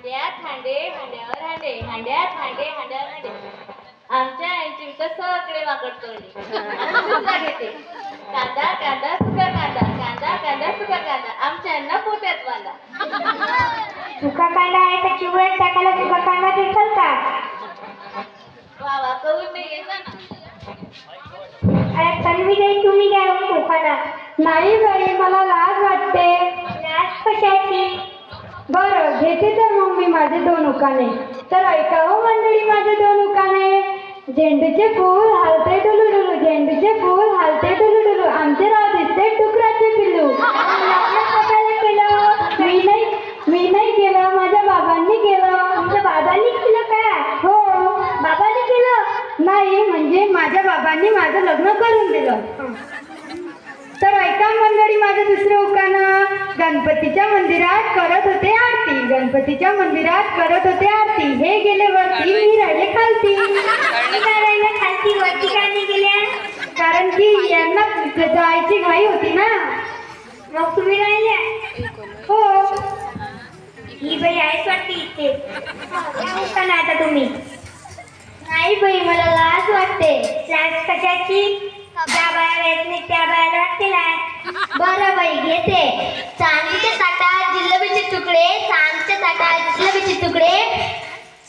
हांड्यात हांडे हांड्यावर हांडे हांड्यात हांडे हांड्यावर हांडे आमच्या आईची विकत सगळे वाकड तोडले घेते कांदा कांदा सुका कांदा कांदा कांदा सुका कांदा आमच्या अण्णा पोत्यात वाला सुका कांदा आहे तर चिवळ्यात टाकायला सुका कांदा दिसल का? वा वा करून नाही येता ना. अरे तन्वी ताई तुम्ही काय हो दुकाना? नाही बाई मला लाज वाटते. लाज कशाची? बरं घेते तर मग मी माझे 2 उकाणे. तर ऐका हो मंडळी माझे 2 उकाणे. झेंडूचे फूल हालते डुलू डुलू झेंडूचे फूल हालते डुलू डुलू आमचे राव दिसते डुकराचे पिल्लू. केलं मी नाही केलं माझ्या बाबांनी केलं. तुमच्या बाबांनी केलं का? हो बाबांनी केलं. नाही म्हणजे माझ्या बाबांनी माझं लग्न करून दिलं. तर ऐका मंडळी माझं दुसरं उकाणं. गणपतीच्या मंदिरात करत होते आरती गणपतीच्या मंदिरात करत होते आरती हे गेले वरती मी राहिले खालती. काय राहिले खालती वरती का नाही गेल्या? कारण की यांना जायची घाई होती ना. मग तुम्ही राहिल्या? हो ही बाई आहेच वाटते इथे. उकाणं आता तुम्ही? नाही बाई मला लाज वाटते. लाज कशाची? त्या बाया येत नाही त्या बायाला वाटते लाज. बरं बाई घेते. चांदीच्या ताटात जिलेबीचे तुकडे चांदीच्या ताटात जिलेबीचे तुकडे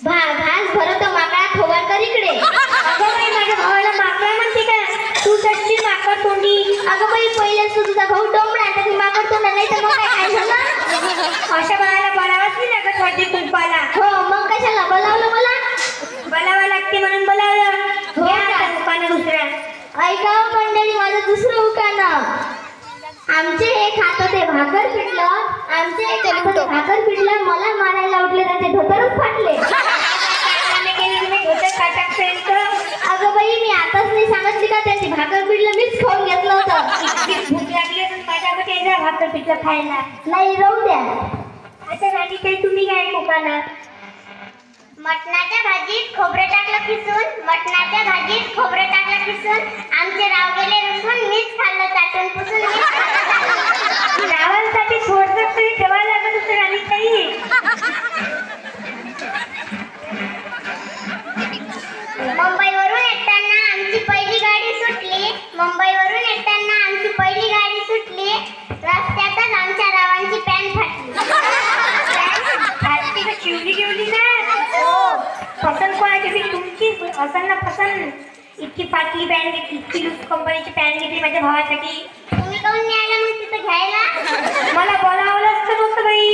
घास भरत माकडा थोबाड कर इकडे. अगं बाई माझ्या भावाला माकडा म्हणते का? तू तशी माकड तोंडी. अगं बाई पहिल्याच तुझा भाऊ डोंबडा आता ती माकड तोंड नाही तर मग काय झालं? अशा बाळाला बोलावंच नाही लागत वाटते कुंपाला. हो मग कशाला बोलावलं मला? बोलावं लागते म्हणून बोलावलं. उकाणं दुसऱ्या. ऐका मंडळी माझं दुसरं उकाणं. आमचे हे खात होते भाकर पिटलं भाकर पिटलं मला मारायला उठले त्यांचे धोतरच फाटले. अगं बाई मी आताच नाही सांगितली का त्यांची भाकर पिटलं मीच खाऊन घेतलं होतं. भूक लागली माझ्या भाकर पिटलं खायला. नाही राहू द्या. अच्छा राणी काही तुम्ही काय उकाणं? मटणाच्या भाजीत खोबरं टाकलं किसून मटणाच्या भाजीत खोबरं टाकलं किसून आमचे राव गेले रुसून मीच खाल्लं चाटून पुसून. रावांसाठी थोडंसं तरी ठेवायला लागत होतं राणी ताई. मुंबईवरून येताना आमची पहिली गाडी सुटली रस्त्यातच आमच्या रावांची पॅन्ट फाटली. शिवली गेवली ना. पसंत कोणाची तुमची असेल ना पसंत. इतकी फाटली पॅन्ट घेतली इतकी लूज कंपनीची पॅन्ट घेतली माझ्या भावासाठी. तुम्ही काऊन नाही आला मग तिथं घ्यायला? मला बोलावलं असतं होतं बाई.